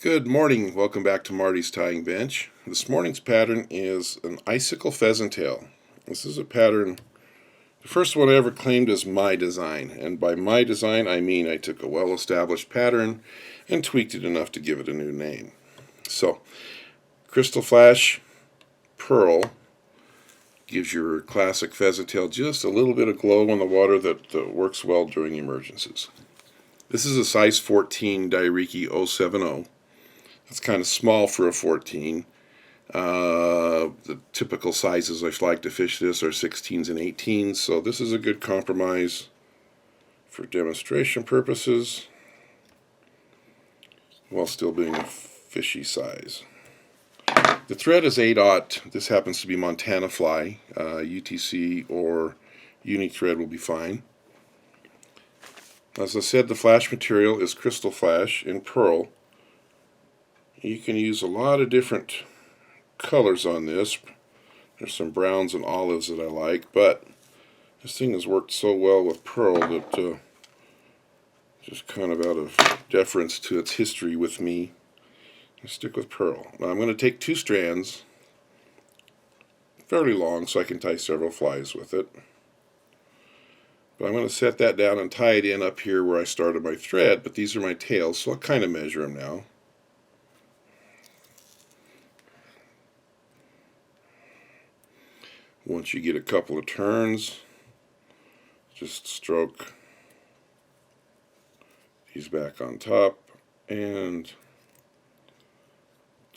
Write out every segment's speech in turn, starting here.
Good morning. Welcome back to Marty's Tying Bench. This morning's pattern is an Icicle Pheasant tail. This is a pattern, the first one I ever claimed as my design. And by my design, I mean I took a well-established pattern and tweaked it enough to give it a new name. So, Krystal Flash Pearl gives your classic pheasant tail just a little bit of glow on the water that works well during emergencies. This is a size 14 Riki 070. It's kind of small for a 14. The typical sizes I like to fish this are 16s and 18s, so this is a good compromise for demonstration purposes while still being a fishy size. The thread is 8/0. This happens to be Montana fly. UTC or uni thread will be fine. As I said, the flash material is Krystal Flash in pearl. You can use a lot of different colors on this. There's some browns and olives that I like, but this thing has worked so well with pearl that just kind of out of deference to its history with me, I stick with pearl. Now I'm going to take 2 strands, fairly long, so I can tie several flies with it. But I'm going to set that down and tie it in up here where I started my thread, but these are my tails, so I'll kind of measure them now. Once you get a couple of turns, just stroke these back on top and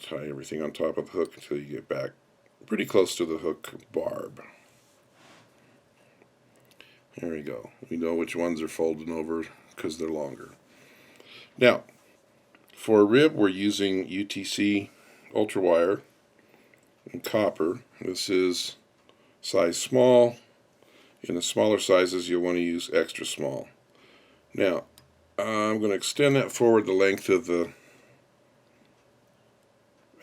tie everything on top of the hook until you get back pretty close to the hook barb. There we go. We know which ones are folding over because they're longer. Now, for a rib, we're using UTC ultra wire and copper. This is size small. In the smaller sizes, you'll want to use extra small. Now, I'm going to extend that forward the length of the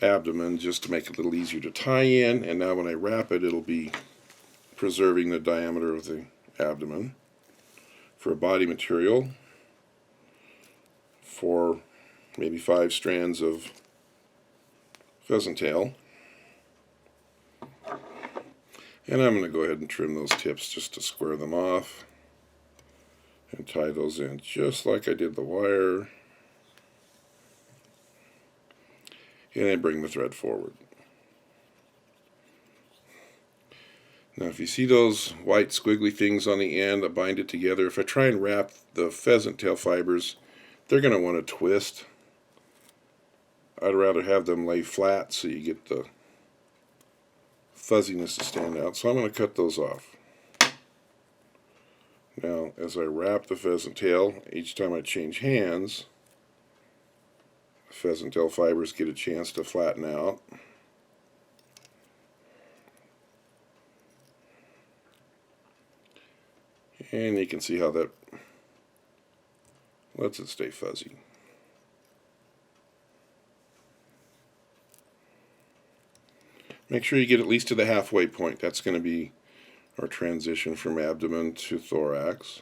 abdomen just to make it a little easier to tie in, and now when I wrap it, it'll be preserving the diameter of the abdomen. For a body material, for maybe 5 strands of pheasant tail. And I'm going to go ahead and trim those tips just to square them off and tie those in just like I did the wire. And then bring the thread forward. Now if you see those white squiggly things on the end that bind it together, if I try and wrap the pheasant tail fibers, they're going to want to twist. I'd rather have them lay flat so you get the fuzziness to stand out, so I'm going to cut those off. Now as I wrap the pheasant tail, each time I change hands, the pheasant tail fibers get a chance to flatten out. And you can see how that lets it stay fuzzy. Make sure you get at least to the halfway point. That's going to be our transition from abdomen to thorax.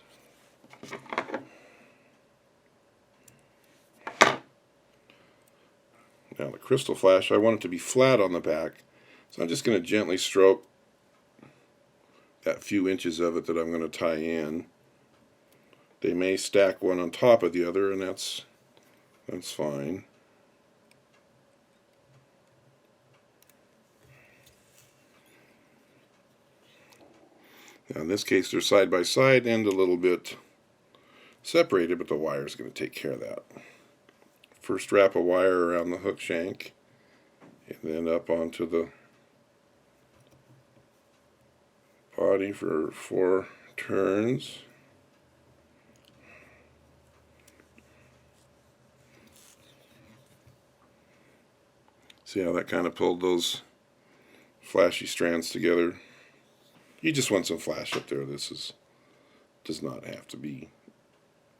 Now the Krystal Flash, I want it to be flat on the back, so I'm just going to gently stroke that few inches of it that I'm going to tie in. They may stack one on top of the other, and that's fine. Now in this case they're side by side and a little bit separated, but the wire is going to take care of that. First wrap a wire around the hook shank and then up onto the body for 4 turns. See how that kind of pulled those flashy strands together? You just want some flash up there. This does not have to be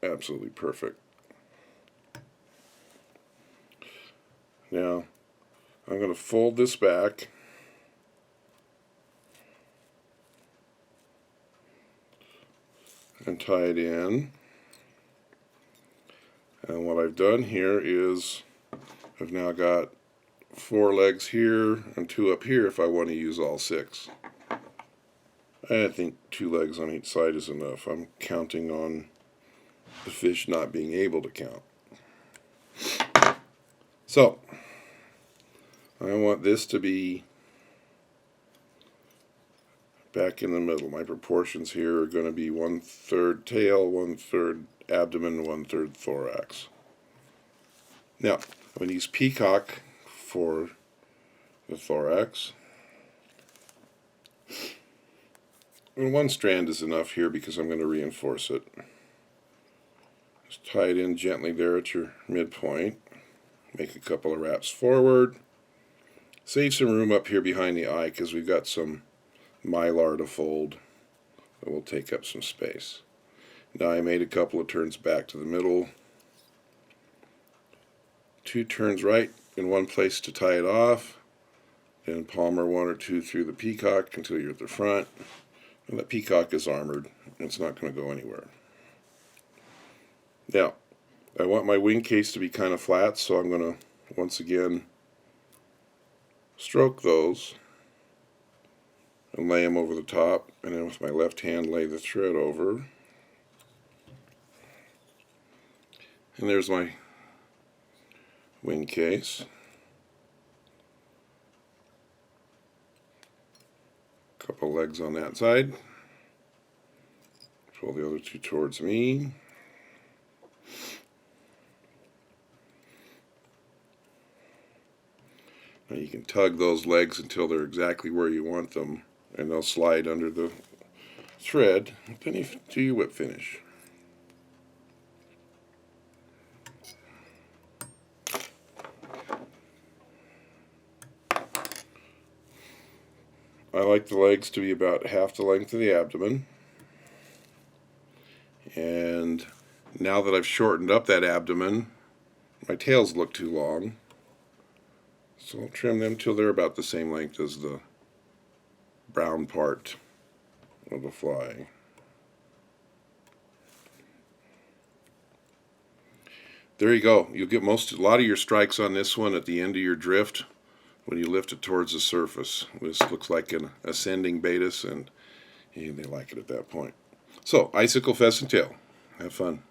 absolutely perfect. Now, I'm going to fold this back and tie it in. And what I've done here is I've now got 4 legs here and 2 up here if I want to use all 6. I think 2 legs on each side is enough. I'm counting on the fish not being able to count. So, I want this to be back in the middle. My proportions here are going to be 1/3 tail, 1/3 abdomen, 1/3 thorax. Now, I'm going to use Peacock for the thorax. And 1 strand is enough here because I'm going to reinforce it. Just tie it in gently there at your midpoint. Make a couple of wraps forward. Save some room up here behind the eye because we've got some mylar to fold that will take up some space. Now I made a couple of turns back to the middle. 2 turns right in one place to tie it off. Then palmer 1 or 2 through the peacock until you're at the front. And the peacock is armored. It's not going to go anywhere. Now, I want my wing case to be kind of flat, so I'm going to once again stroke those and lay them over the top, and then with my left hand lay the thread over. And there's my wing case. Couple legs on that side. Pull the other 2 towards me. Now you can tug those legs until they're exactly where you want them, and they'll slide under the thread. Then you do your whip finish. I like the legs to be about half the length of the abdomen. And now that I've shortened up that abdomen, my tails look too long. So I'll trim them till they're about the same length as the brown part of the fly. There you go. You'll get a lot of your strikes on this one at the end of your drift when you lift it towards the surface. This looks like an ascending Baetis, and they like it at that point. So, icicle pheasant tail. Have fun.